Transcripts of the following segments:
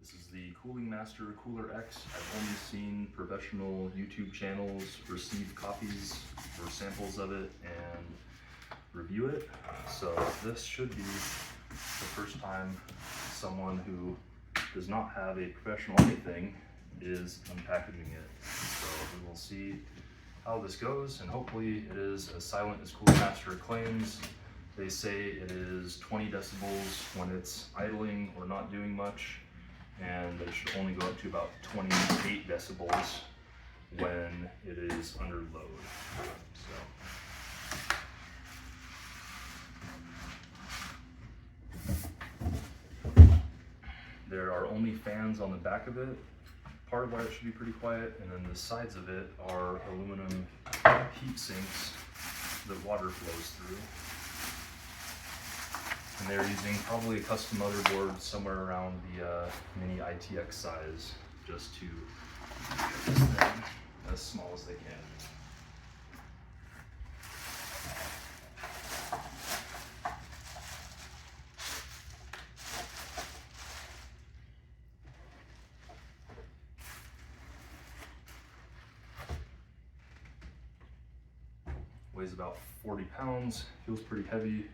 This is the Cooling Master Cooler X. I've only seen professional YouTube channels receive copies or samples of it and review it. So this should be the first time someone who does not have a professional anything is unpackaging it. So we will see how this goes, and hopefully it is as silent as Cooling Master claims. They say it is 20 decibels when it's idling or not doing much, and it should only go up to about 28 decibels when it is under load. So there are only fans on the back of it, part of why it should be pretty quiet, and then the sides of it are aluminum heat sinks that water flows through. And they're using probably a custom motherboard somewhere around the mini ITX size, just to get this thing as small as they can. Weighs about 40 pounds, feels pretty heavy.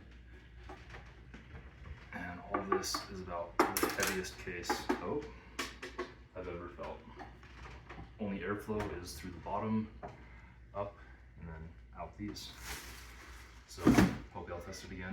And all this is about the heaviest case I've ever felt. Only airflow is through the bottom, up, and then out these. So, hope y'all test it again.